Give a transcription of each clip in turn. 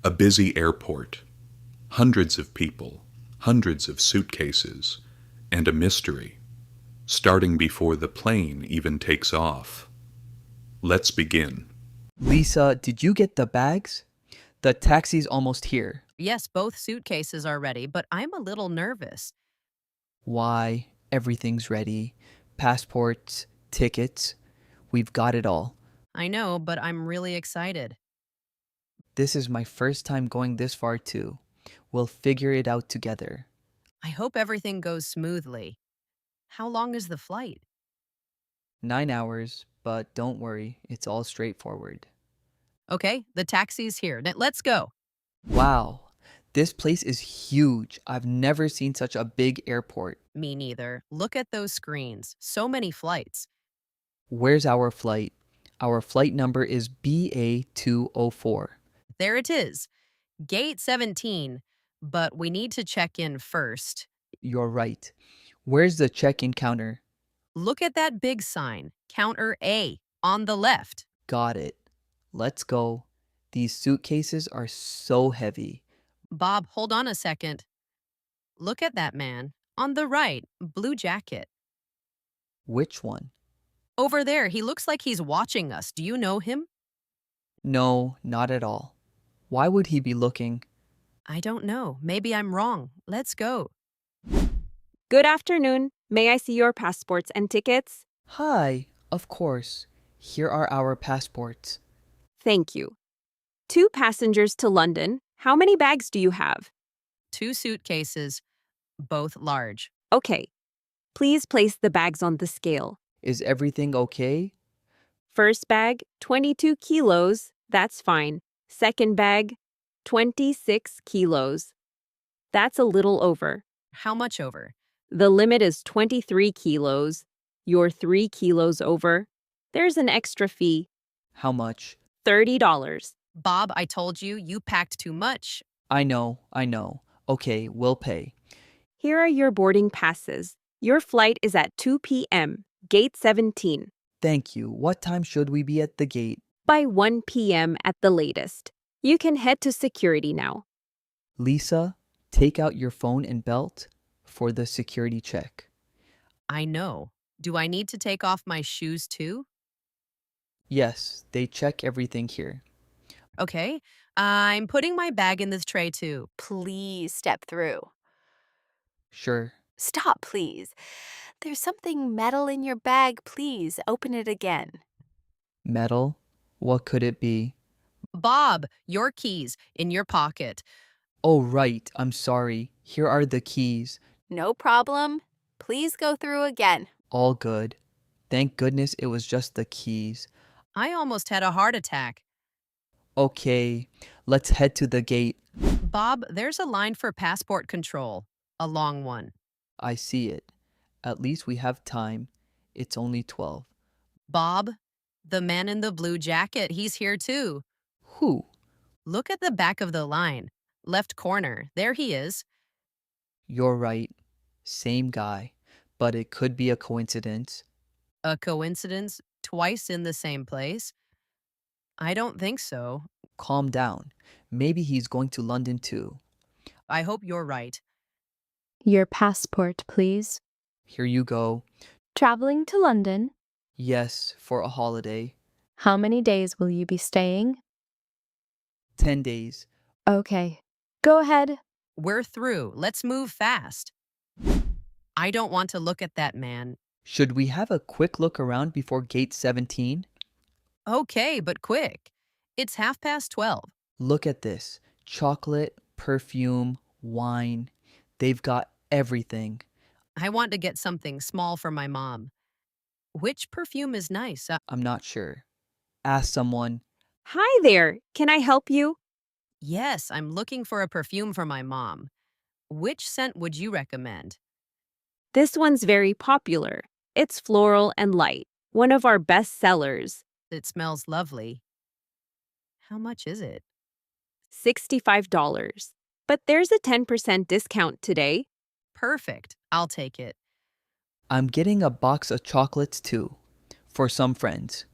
A busy airport, hundreds of people, hundreds of suitcases, and a mystery, starting before the plane even takes off. Let's begin. Lisa, did you get the bags? The taxi's almost here. Yes, both suitcases are ready, but I'm a little nervous. Why? Everything's ready. Passports, tickets. We've got it all. I know, but I'm really excited. This is my first time going this far, too. We'll figure it out together. I hope everything goes smoothly. How long is the flight? 9 hours, but don't worry, it's all straightforward. Okay, the taxi's here. Now, let's go. Wow, this place is huge. I've never seen such a big airport. Me neither. Look at those screens. So many flights. Where's our flight? Our flight number is BA204. There it is. Gate 17. But we need to check in first. You're right. Where's the check-in counter? Look at that big sign. Counter A on the left. Got it. Let's go. These suitcases are so heavy. Bob, hold on a second. Look at that man. On the right, blue jacket. Which one? Over there, he looks like he's watching us. Do you know him? No, not at all. Why would he be looking? I don't know. Maybe I'm wrong. Let's go. Good afternoon. May I see your passports and tickets? Hi, of course. Here are our passports. Thank you. 2 passengers to London. How many bags do you have? 2 suitcases, both large. Okay. Please place the bags on the scale. Is everything okay? First bag, 22 kilos. That's fine. Second bag, 26 kilos. That's a little over. How much over? The limit is 23 kilos. You're 3 kilos over. There's an extra fee, How much? $30. Bob, I told you, you packed too much. I know. Okay, we'll pay. Here are your boarding passes. Your flight is at 2 p.m., gate 17. Thank you. What time should we be at the gate? By 1 p.m. at the latest. You can head to security now. Lisa, take out your phone and belt for the security check. I know. Do I need to take off my shoes too? Yes, they check everything here. Okay. I'm putting my bag in this tray too. Please step through. Sure. Stop, please. There's something metal in your bag. Please open it again. Metal? What could it be? Bob, your keys in your pocket. Oh, right. I'm sorry. Here are the keys. No problem. Please go through again. All good. Thank goodness it was just the keys. I almost had a heart attack. Okay, let's head to the gate. Bob, there's a line for passport control. A long one. I see it. At least we have time. It's only 12. Bob, the man in the blue jacket, he's here too. Who? Look at the back of the line. Left corner. There he is. You're right. Same guy. But it could be a coincidence. A coincidence? Twice in the same place? I don't think so. Calm down. Maybe he's going to London too. I hope you're right. Your passport, please. Here you go. Traveling to London? Yes, for a holiday. How many days will you be staying? 10 days. Okay. Go ahead. We're through. Let's move fast. I don't want to look at that man. Should we have a quick look around before gate 17? Okay, but quick. It's 12:30. Look at this. Chocolate, perfume, wine. They've got everything. I want to get something small for my mom. Which perfume is nice? I'm not sure. Ask someone. Hi there. Can I help you? Yes, I'm looking for a perfume for my mom. Which scent would you recommend? This one's very popular. It's floral and light. One of our best sellers. It smells lovely. How much is it? $65. But there's a 10% discount today. Perfect. I'll take it. I'm getting a box of chocolates too. For some friends.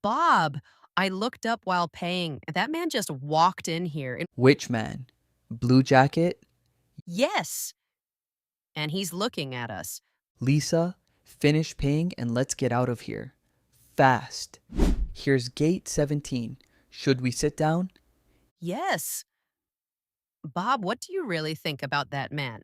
Bob, I looked up while paying. That man just walked in here. And Which man? Blue Jacket? yes, and he's looking at us. Lisa, finish paying and let's get out of here. Fast. Here's gate 17. Should we sit down? Yes. Bob, what do you really think about that man?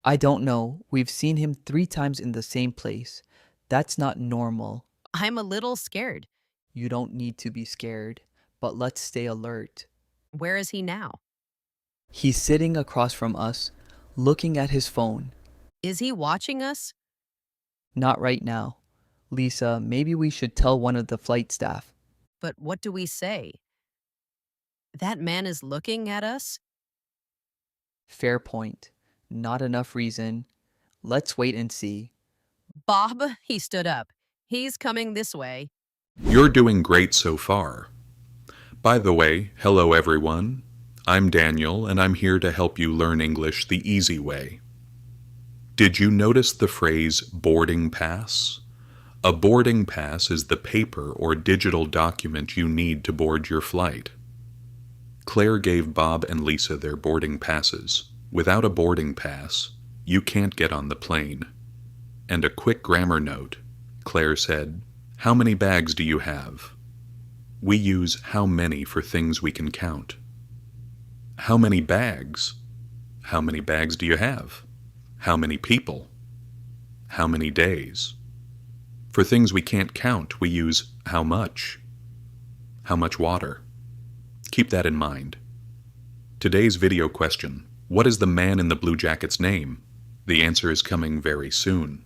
I don't know. We've seen him 3 times in the same place. That's not normal. I'm a little scared. You don't need to be scared, but let's stay alert. Where is he now? He's sitting across from us, looking at his phone. Is he watching us? Not right now. Lisa, maybe we should tell one of the flight staff. But what do we say? That man is looking at us? Fair point. Not enough reason. Let's wait and see. Bob, he stood up. He's coming this way. You're doing great so far. By the way, hello everyone. I'm Daniel, and I'm here to help you learn English the easy way. Did you notice the phrase boarding pass? A boarding pass is the paper or digital document you need to board your flight. Claire gave Bob and Lisa their boarding passes. Without a boarding pass, you can't get on the plane. And a quick grammar note. Claire said, "How many bags do you have?" We use how many for things we can count. How many bags? How many bags do you have? How many people? How many days? For things we can't count, we use how much. How much water? Keep that in mind. Today's video question: what is the man in the blue jacket's name? The answer is coming very soon.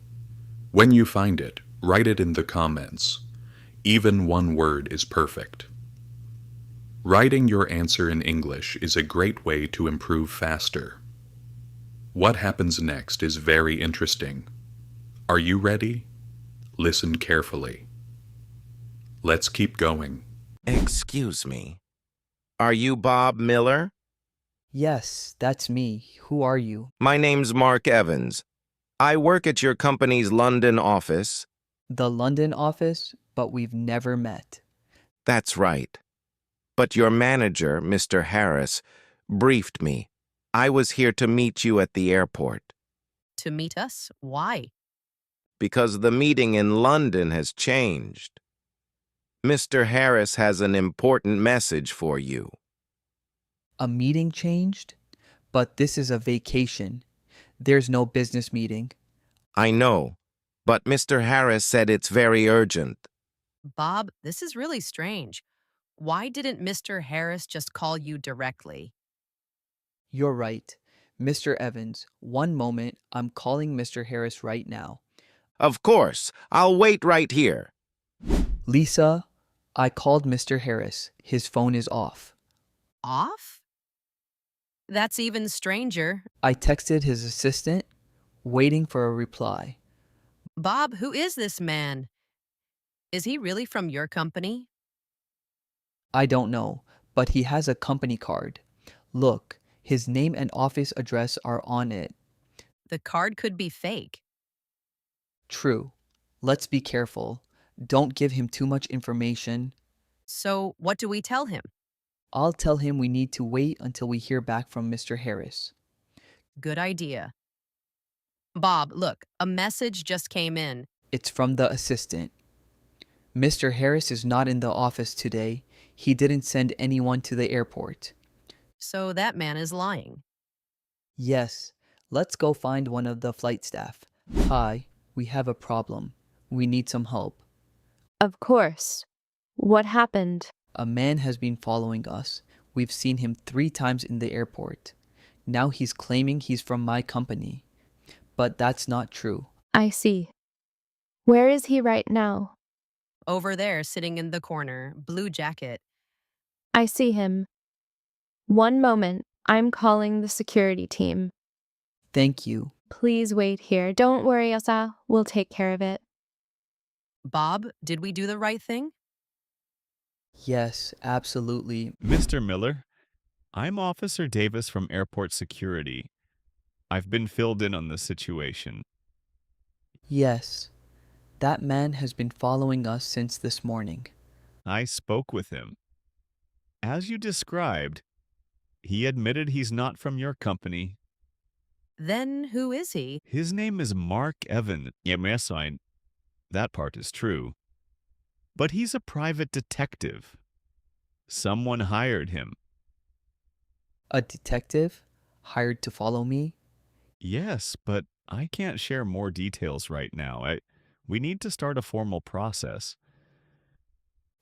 When you find it, write it in the comments. Even one word is perfect. Writing your answer in English is a great way to improve faster. What happens next is very interesting. Are you ready? Listen carefully. Let's keep going. Excuse me. Are you Bob Miller? Yes, that's me. Who are you? My name's Mark Evans. I work at your company's London office. The London office, but we've never met. That's right. But your manager, Mr. Harris, briefed me. I was here to meet you at the airport To meet us? Why? because the meeting in London has changed. Mr. Harris has an important message for you. A meeting changed? But this is a vacation. There's no business meeting. I know, but Mr. Harris said it's very urgent. Bob, this is really strange. Why didn't Mr. Harris just call you directly? You're right. Mr. Evans, one moment. I'm calling Mr. Harris right now. Of course, I'll wait right here. Lisa, I called Mr. Harris. His phone is off. Off? That's even stranger. I texted his assistant, waiting for a reply. Bob, who is this man? Is he really from your company? I don't know, but he has a company card. Look, his name and office address are on it. The card could be fake. True. Let's be careful. Don't give him too much information. So, what do we tell him? I'll tell him we need to wait until we hear back from Mr. Harris. Good idea. Bob, look, a message just came in. It's from the assistant. Mr. Harris is not in the office today. He didn't send anyone to the airport. So that man is lying. Yes, let's go find one of the flight staff. Hi, we have a problem. We need some help. Of course. What happened? A man has been following us. We've seen him 3 times in the airport. Now he's claiming he's from my company. But that's not true. I see. Where is he right now? Over there, sitting in the corner, blue jacket. I see him. One moment. I'm calling the security team. Thank you. Please wait here. Don't worry, Elsa. We'll take care of it. Bob, did we do the right thing? Yes, absolutely. Mr. Miller, I'm Officer Davis from Airport Security. I've been filled in on this situation. Yes. That man has been following us since this morning. I spoke with him. As you described, he admitted he's not from your company. Then who is he? His name is Mark Evan. Yes, that part is true. But he's a private detective. Someone hired him. A detective hired to follow me? Yes, but I can't share more details right now. We need to start a formal process.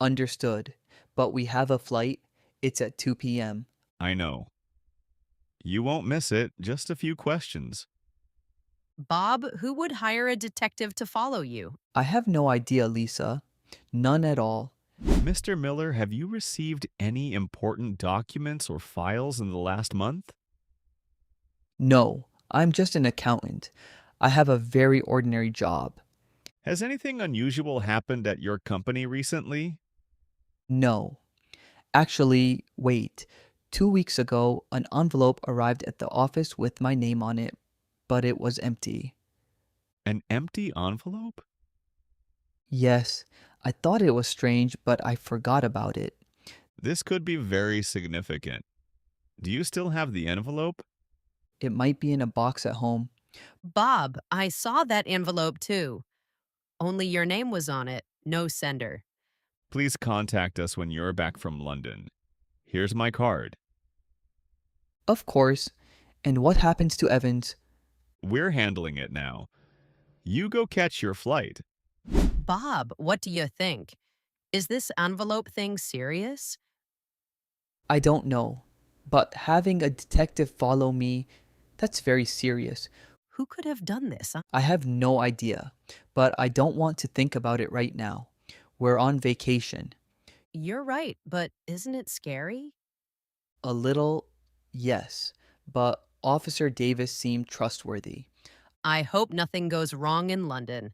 Understood. But we have a flight. It's at 2 p.m. I know. You won't miss it. Just a few questions. Bob, who would hire a detective to follow you? I have no idea, Lisa. None at all. Mr. Miller, have you received any important documents or files in the last month? No, I'm just an accountant. I have a very ordinary job. Has anything unusual happened at your company recently? No. Actually, wait. 2 weeks ago, an envelope arrived at the office with my name on it, but it was empty. An empty envelope? Yes, I thought it was strange, but I forgot about it. This could be very significant. Do you still have the envelope? It might be in a box at home. Bob, I saw that envelope too. Only your name was on it, no sender. Please contact us when you're back from London. Here's my card. Of course. And what happens to Evans? We're handling it now. You go catch your flight. Bob, what do you think? Is this envelope thing serious? I don't know. But having a detective follow me, that's very serious. Who could have done this? I have no idea, but I don't want to think about it right now. We're on vacation. You're right, but isn't it scary? A little, yes, but Officer Davis seemed trustworthy. I hope nothing goes wrong in London.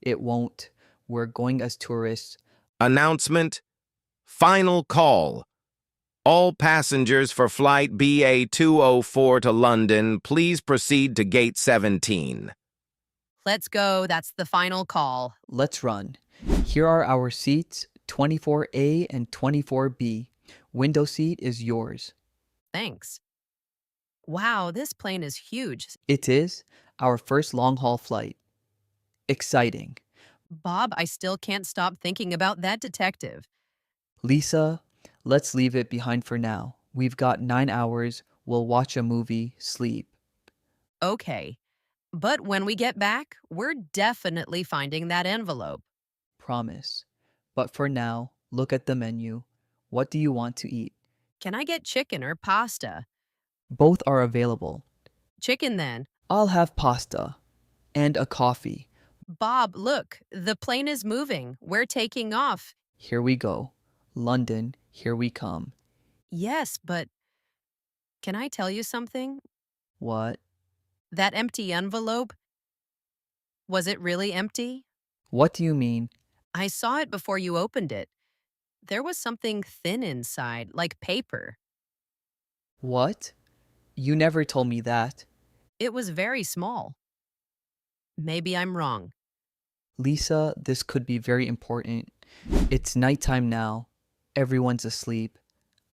It won't. We're going as tourists. Announcement. Final call. All passengers for flight BA 204 to London, please proceed to gate 17. Let's go. That's the final call. Let's run. Here are our seats, 24A and 24B. Window seat is yours. Thanks. Wow, this plane is huge. It is our first long-haul flight. Exciting. Bob, I still can't stop thinking about that detective. Lisa, let's leave it behind for now. We've got 9 hours. We'll watch a movie, sleep. Okay. But when we get back, we're definitely finding that envelope. Promise. But for now, look at the menu. What do you want to eat? Can I get chicken or pasta? Both are available. Chicken then. I'll have pasta and a coffee. Bob, look, the plane is moving. We're taking off. Here we go. London, here we come. Yes, but can I tell you something? What? That empty envelope, was it really empty? What do you mean? I saw it before you opened it. There was something thin inside, like paper. What? You never told me that. It was very small. Maybe I'm wrong. Lisa, this could be very important. It's nighttime now. Everyone's asleep.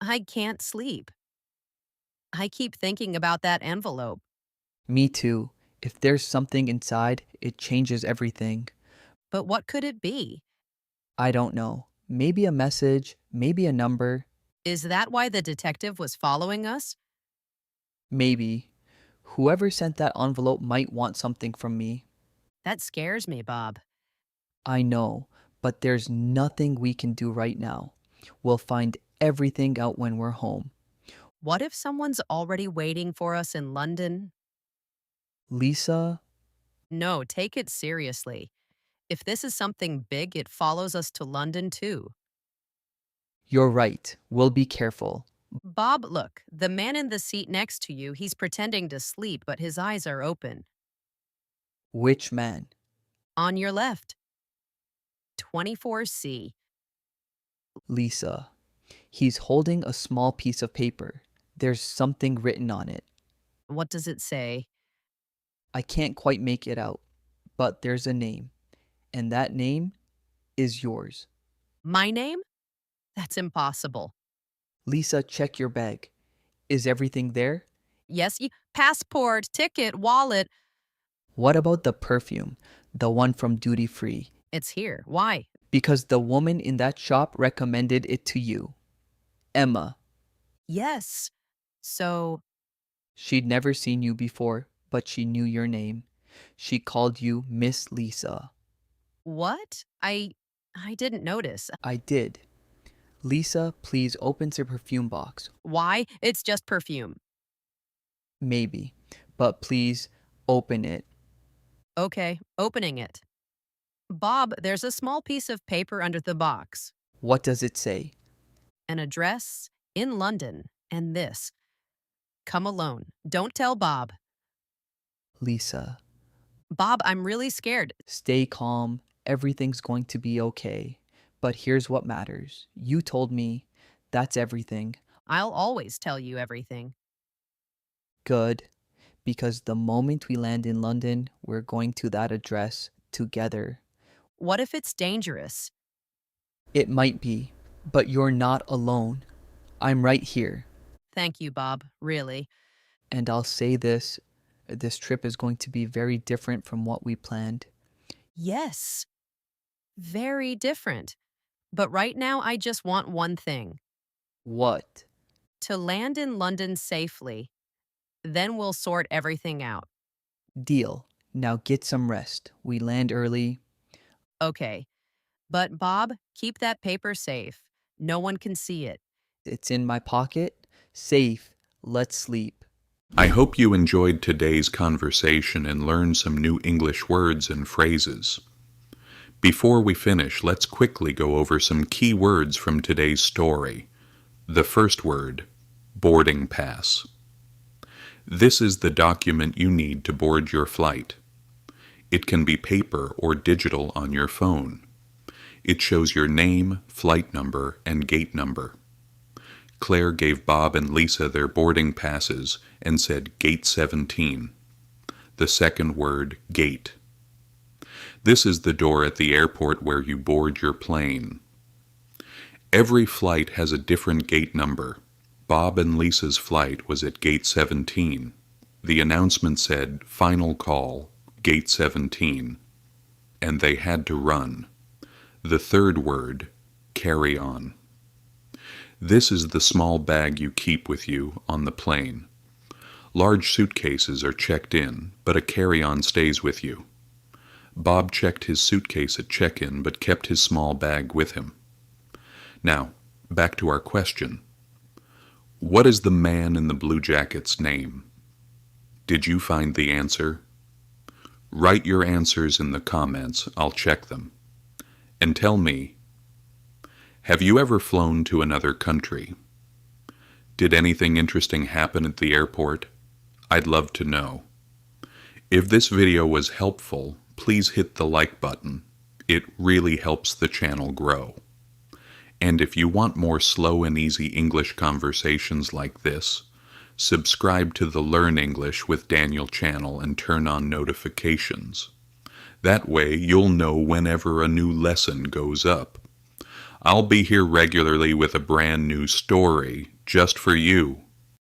I can't sleep. I keep thinking about that envelope. Me too. If there's something inside, it changes everything. But what could it be? I don't know. Maybe a message, maybe a number, Is that why the detective was following us? maybe. Whoever sent that envelope might want something from me. That scares me, Bob. I know, but there's nothing we can do right now. We'll find everything out when we're home. What if someone's already waiting for us in London? Lisa, No, take it seriously. If this is something big, it follows us to London too. you're right. We'll be careful. Bob, look, the man in the seat next to you, he's pretending to sleep, but his eyes are open. Which man? On your left. 24C. Lisa. He's holding a small piece of paper. There's something written on it. What does it say? I can't quite make it out, but there's a name. And that name is yours. My name? That's impossible. Lisa, check your bag. Is everything there? Yes, passport, ticket, wallet. What about the perfume? The one from duty free? It's here. Why? Because the woman in that shop recommended it to you. Emma. Yes. So, She'd never seen you before, but she knew your name. She called you Miss Lisa. what? I didn't notice. I did. Lisa, please open the perfume box. Why? It's just perfume. Maybe. But please open it. Okay, opening it. Bob, there's a small piece of paper under the box. What does it say? An address in London, and this. Come alone. Don't tell Bob. Lisa, Bob, I'm really scared. stay calm. Everything's going to be okay. But here's what matters. You told me. That's everything. I'll always tell you everything. Good. Because the moment we land in London, we're going to that address together. What if it's dangerous? It might be, but you're not alone. I'm right here. Thank you, Bob. Really. And I'll say this trip is going to be very different from what we planned. Yes. Very different. But right now, I just want one thing. What? To land in London safely. Then we'll sort everything out. Deal. Now get some rest. We land early. Okay. But Bob, keep that paper safe. No one can see it. It's in my pocket. Safe. Let's sleep. I hope you enjoyed today's conversation and learned some new English words and phrases. Before we finish, let's quickly go over some key words from today's story. The first word, boarding pass. This is the document you need to board your flight. It can be paper or digital on your phone. It shows your name, flight number, and gate number. Claire gave Bob and Lisa their boarding passes and said Gate 17. The second word, gate. This is the door at the airport where you board your plane. Every flight has a different gate number. Bob and Lisa's flight was at Gate 17. The announcement said, Final call, Gate 17. And they had to run. The third word, carry on. This is the small bag you keep with you on the plane. Large suitcases are checked in, but a carry-on stays with you. Bob checked his suitcase at check-in, but kept his small bag with him. Now, back to our question. What is the man in the blue jacket's name? Did you find the answer? Write your answers in the comments. I'll check them. And tell me, have you ever flown to another country? Did anything interesting happen at the airport? I'd love to know. If this video was helpful, please hit the like button. It really helps the channel grow. And if you want more slow and easy English conversations like this, subscribe to the Learn English with Daniel channel and turn on notifications. That way you'll know whenever a new lesson goes up. I'll be here regularly with a brand new story just for you.